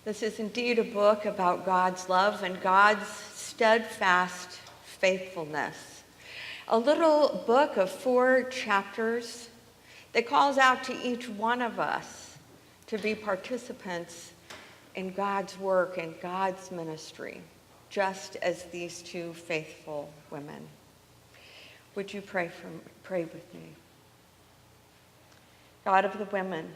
This is indeed a book about God's love and God's steadfast faithfulness. A little book of 4 chapters that calls out to each one of us to be participants in God's work and God's ministry, just as these 2 faithful women. Would you pray with me? God of the women,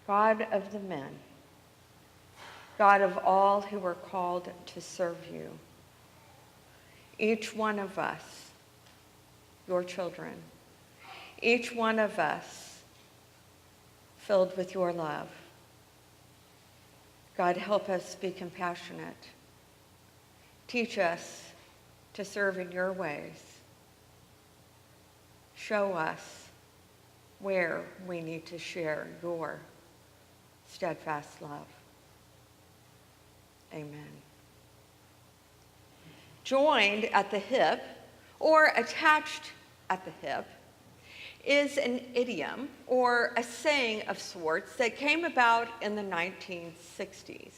God of the men, God of all who are called to serve you, each one of us, your children, each one of us filled with your love. God, help us be compassionate. Teach us to serve in your ways. Show us where we need to share your steadfast love. Amen. Joined at the hip, or attached at the hip, is an idiom or a saying of sorts that came about in the 1960s.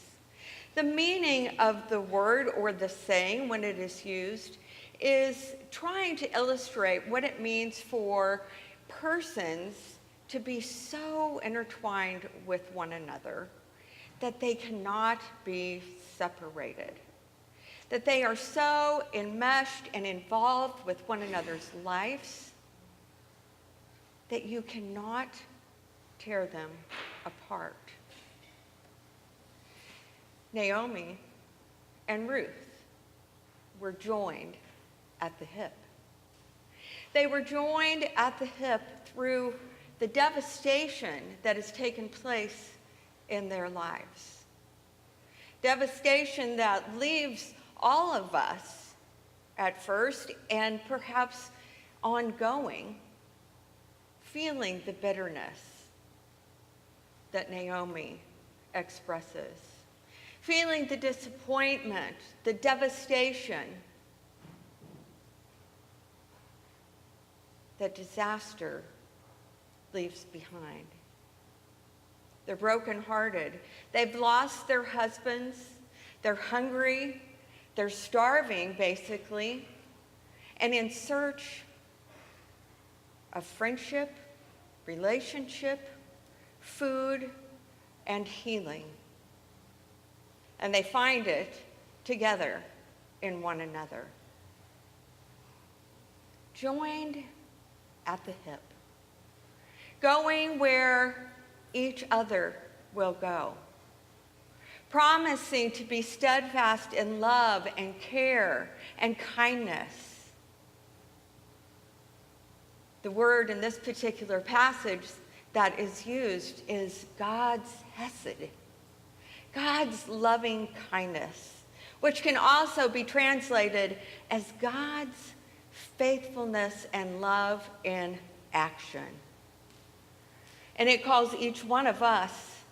The meaning of the word or the saying when it is used is trying to illustrate what it means for persons to be so intertwined with one another that they cannot be separated, that they are so enmeshed and involved with one another's lives that you cannot tear them apart. Naomi and Ruth were joined at the hip. They were joined at the hip through the devastation that has taken place in their lives. Devastation that leaves all of us at first and perhaps ongoing feeling the bitterness that Naomi expresses, feeling the disappointment, the devastation that disaster leaves behind. They're brokenhearted. They've lost their husbands. They're hungry. They're starving, basically, and in search of friendship, relationship, food, and healing. And they find it together in one another. Joined at the hip, going where each other will go, promising to be steadfast in love and care and kindness. The word in this particular passage that is used is God's hesed, God's loving kindness, which can also be translated as God's faithfulness and love in action. And it calls each one of us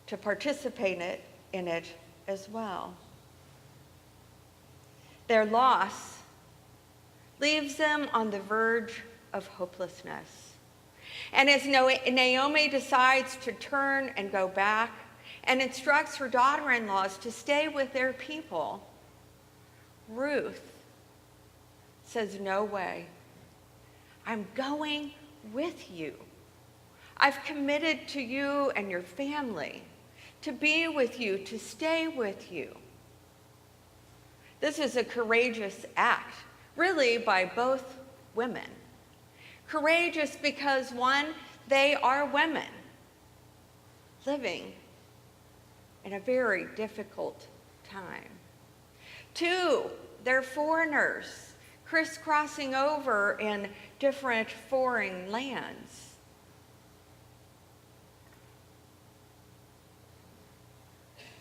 to participate in it as well. Their loss leaves them on the verge of hopelessness. And as Naomi decides to turn and go back and instructs her daughter-in-laws to stay with their people, Ruth says, "No way. I'm going with you. I've committed to you and your family to be with you, to stay with you." This is a courageous act, really, by both women. Courageous because, one, they are women living in a very difficult time. 2, they're foreigners, crisscrossing over in different foreign lands.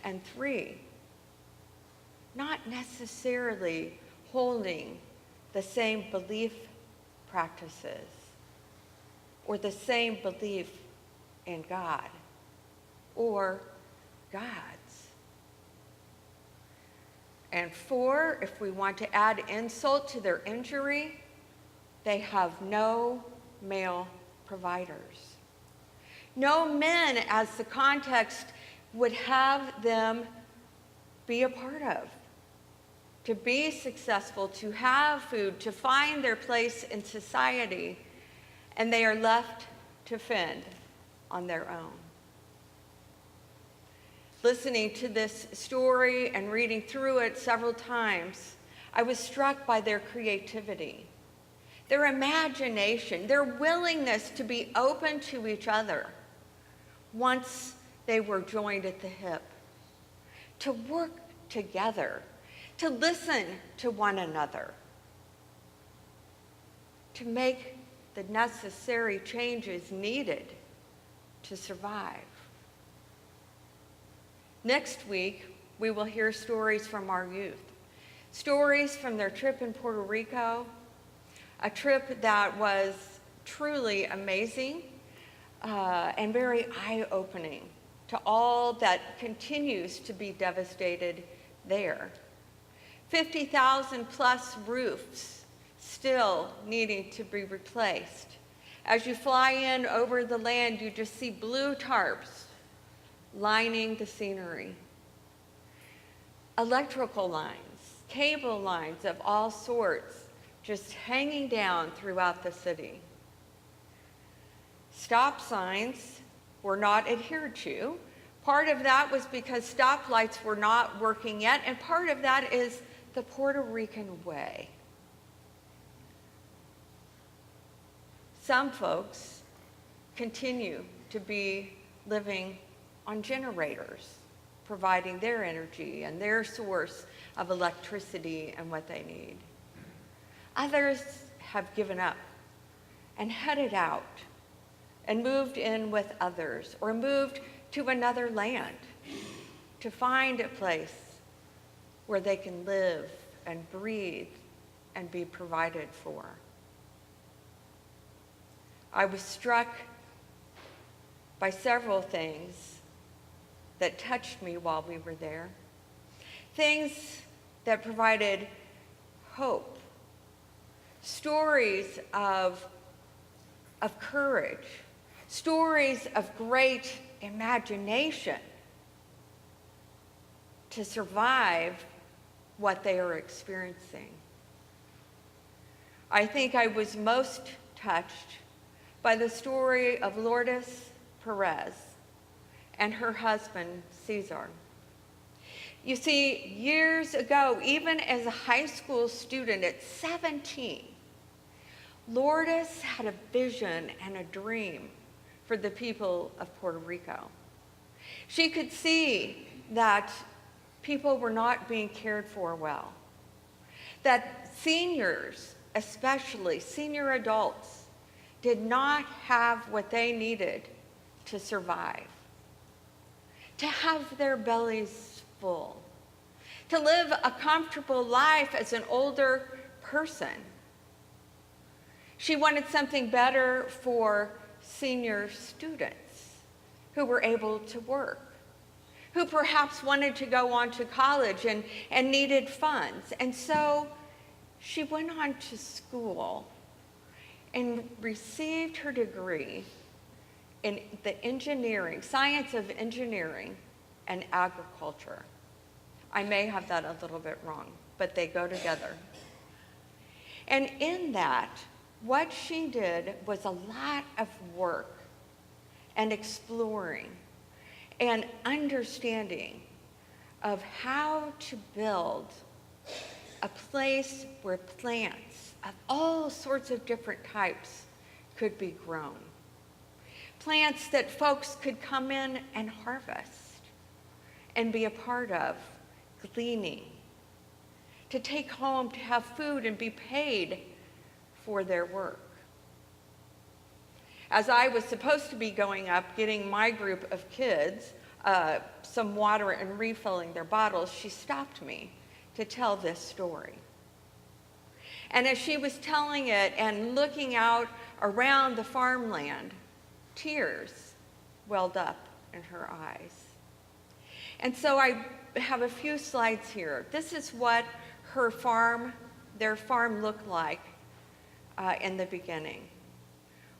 And 3, not necessarily holding the same belief practices or the same belief in God or God's. And 4, if we want to add insult to their injury, they have no male providers. No men, as the context would have them be a part of, to be successful, to have food, to find their place in society, and they are left to fend on their own. Listening to this story and reading through it several times, I was struck by their creativity, their imagination, their willingness to be open to each other once they were joined at the hip, to work together, to listen to one another, to make the necessary changes needed to survive. Next week, we will hear stories from our youth, stories from their trip in Puerto Rico, a trip that was truly amazing and very eye-opening to all that continues to be devastated there. 50,000 plus roofs still needing to be replaced. As you fly in over the land, you just see blue tarps lining the scenery. Electrical lines, cable lines of all sorts just hanging down throughout the city. Stop signs were not adhered to. Part of that was because stoplights were not working yet, and part of that is the Puerto Rican way. Some folks continue to be living on generators, providing their energy and their source of electricity and what they need. Others have given up and headed out and moved in with others or moved to another land to find a place where they can live and breathe and be provided for. I was struck by several things that touched me while we were there. Things that provided hope. Stories of courage. Stories of great imagination to survive what they are experiencing. I think I was most touched by the story of Lourdes Perez and her husband, Cesar. You see, years ago, even as a high school student at 17, Lourdes had a vision and a dream for the people of Puerto Rico. She could see that people were not being cared for well, that seniors, especially senior adults, did not have what they needed to survive, to have their bellies full, to live a comfortable life as an older person. She wanted something better for senior students who were able to work, who perhaps wanted to go on to college and needed funds. And so she went on to school and received her degree in the engineering, science of engineering and agriculture. I may have that a little bit wrong, but they go together. And in that, what she did was a lot of work and exploring and understanding of how to build a place where plants of all sorts of different types could be grown. Plants that folks could come in and harvest and be a part of, gleaning, to take home, to have food and be paid for their work. As I was supposed to be going up, getting my group of kids some water and refilling their bottles, she stopped me to tell this story. And as she was telling it and looking out around the farmland, tears welled up in her eyes. And so I have a few slides here. This is what their farm looked like in the beginning.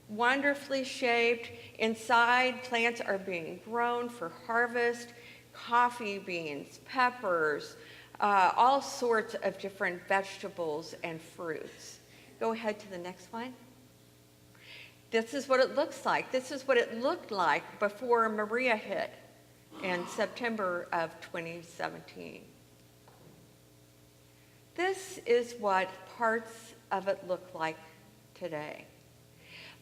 wonderfully shaped. Inside, plants are being grown for harvest, coffee beans, peppers, all sorts of different vegetables and fruits. Go ahead to the next one. This is what it looks like. This is what it looked like before Maria hit in September of 2017. This is what parts of it look like today.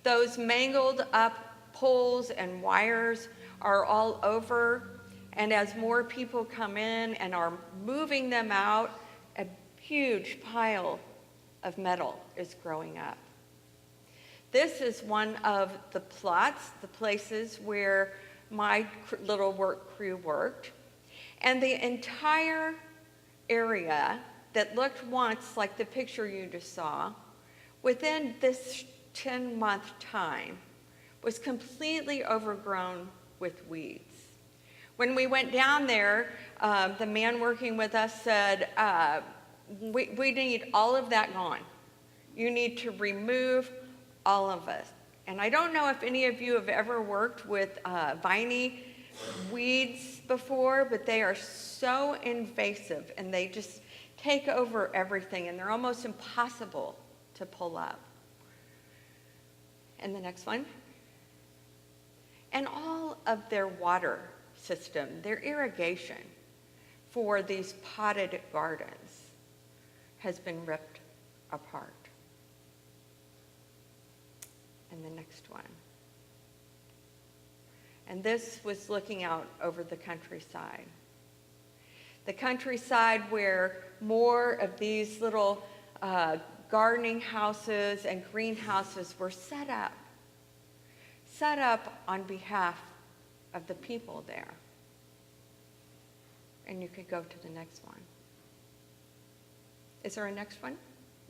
Those mangled up poles and wires are all over, and as more people come in and are moving them out, a huge pile of metal is growing up. This is one of the plots, the places where my little work crew worked, and the entire area that looked once like the picture you just saw, within this 10-month time, was completely overgrown with weeds. When we went down there, the man working with us said, we need all of that gone. You need to remove all of it. And I don't know if any of you have ever worked with viney weeds before, but they are so invasive and they just take over everything, and they're almost impossible to pull up. And the next one. And all of their water system, their irrigation for these potted gardens has been ripped apart. And the next one. And this was looking out over the countryside. The countryside where more of these little gardening houses and greenhouses were set up on behalf of the people there. And you could go to the next one. Is there a next one?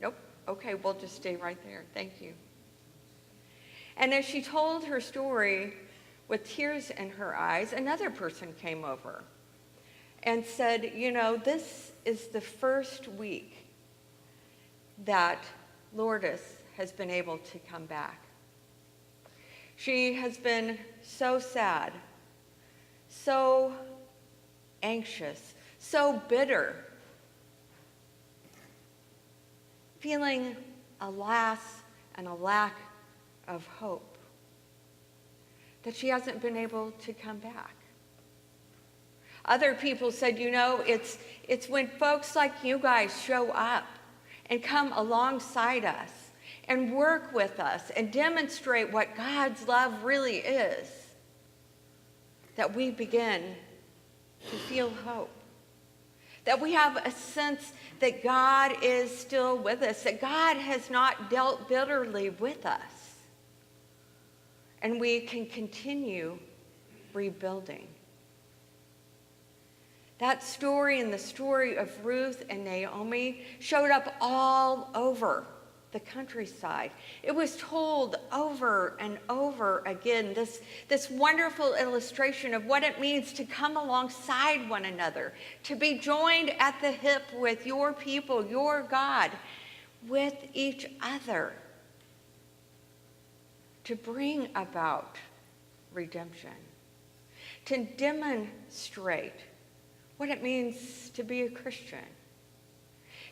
Nope. Okay, we'll just stay right there. Thank you. And as she told her story with tears in her eyes, another person came over and said, you know, this is the first week that Lourdes has been able to come back. She has been so sad, so anxious, so bitter, feeling a loss and a lack of hope, that she hasn't been able to come back. Other people said, you know, it's when folks like you guys show up and come alongside us and work with us and demonstrate what God's love really is, that we begin to feel hope. That we have a sense that God is still with us, that God has not dealt bitterly with us. And we can continue rebuilding. That story and the story of Ruth and Naomi showed up all over the countryside. It was told over and over again, this wonderful illustration of what it means to come alongside one another, to be joined at the hip with your people, your God, with each other, to bring about redemption, to demonstrate what it means to be a Christian,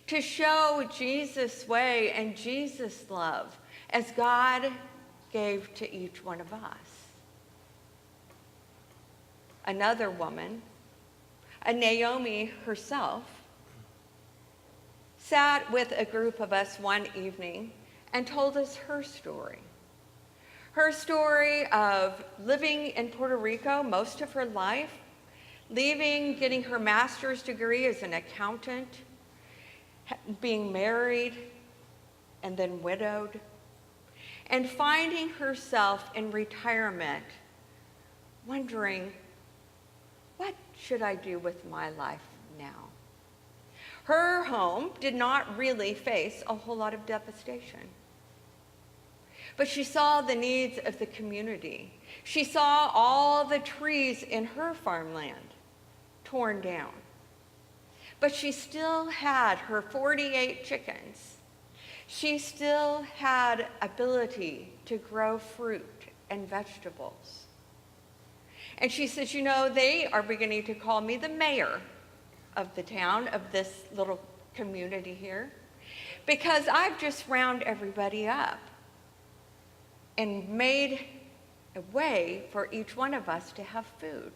to show Jesus' way and Jesus' love as God gave to each one of us. Another woman, a Naomi herself, sat with a group of us one evening and told us her story. Her story of living in Puerto Rico most of her life, leaving, getting her master's degree as an accountant, being married and then widowed, and finding herself in retirement, wondering, what should I do with my life now? Her home did not really face a whole lot of devastation. But she saw the needs of the community. She saw all the trees in her farmland torn down. But she still had her 48 chickens. She still had ability to grow fruit and vegetables. And she says, you know, they are beginning to call me the mayor of the town, of this little community here, because I've just round everybody up and made a way for each one of us to have food.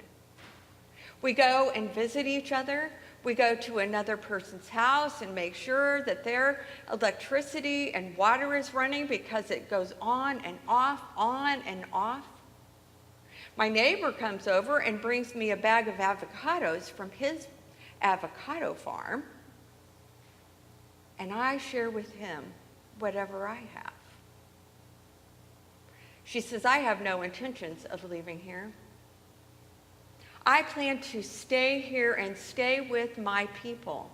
We go and visit each other. We go to another person's house and make sure that their electricity and water is running, because it goes on and off, on and off. My neighbor comes over and brings me a bag of avocados from his avocado farm, and I share with him whatever I have. She says, I have no intentions of leaving here. I plan to stay here and stay with my people.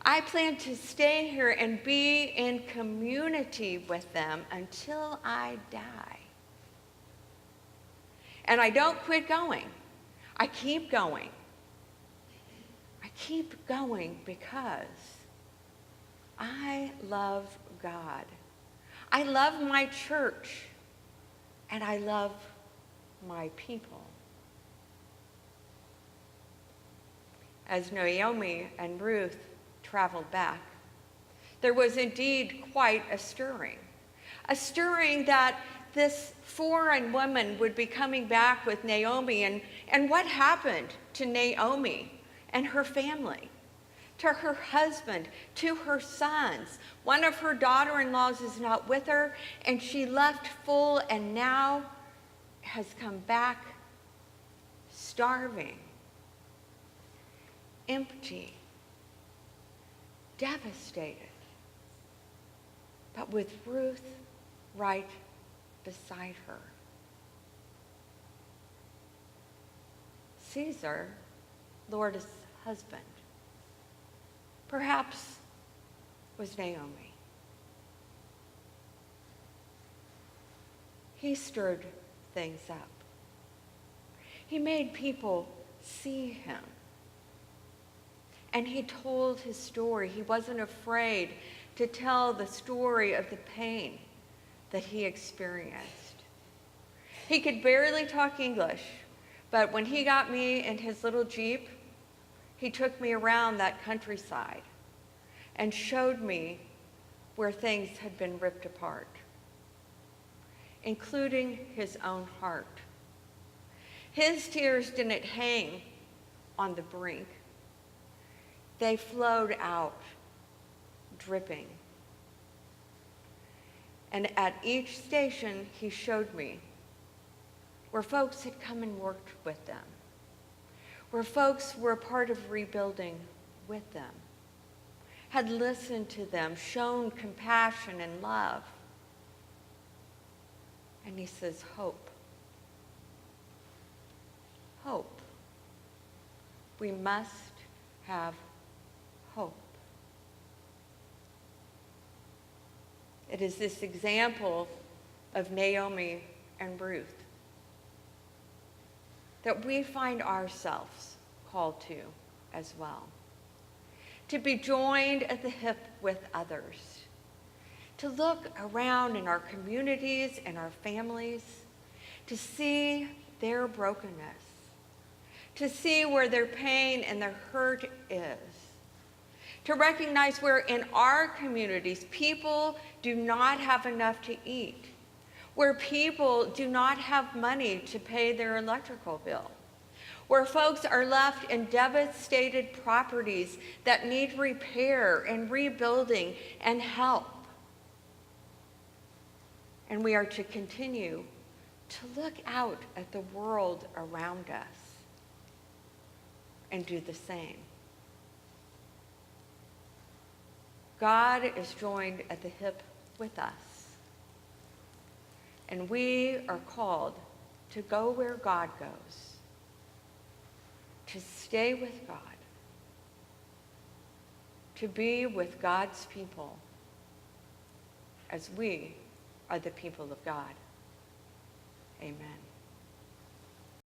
I plan to stay here and be in community with them until I die. And I don't quit going. I keep going. I keep going because I love God. I love my church, and I love my people. As Naomi and Ruth traveled back, there was indeed quite a stirring that this foreign woman would be coming back with Naomi, and what happened to Naomi and her family, to her husband, to her sons. One of her daughter-in-laws is not with her, and she left full and now has come back starving, empty, devastated, but with Ruth right beside her. Caesar, Lourdes' husband, perhaps was Naomi. He stirred things up. He made people see him. And he told his story. He wasn't afraid to tell the story of the pain that he experienced. He could barely talk English, but when he got me in his little Jeep, he took me around that countryside and showed me where things had been ripped apart, including his own heart. His tears didn't hang on the brink. They flowed out, dripping. And at each station, he showed me where folks had come and worked with them, where folks were a part of rebuilding with them, had listened to them, shown compassion and love. And he says, hope. Hope. We must have hope. It is this example of Naomi and Ruth that we find ourselves called to as well. To be joined at the hip with others. To look around in our communities and our families, to see their brokenness, to see where their pain and their hurt is, to recognize where in our communities people do not have enough to eat, where people do not have money to pay their electrical bill, where folks are left in devastated properties that need repair and rebuilding and help. And we are to continue to look out at the world around us and do the same. God is joined at the hip with us. And we are called to go where God goes, to stay with God, to be with God's people as we are the people of God. Amen.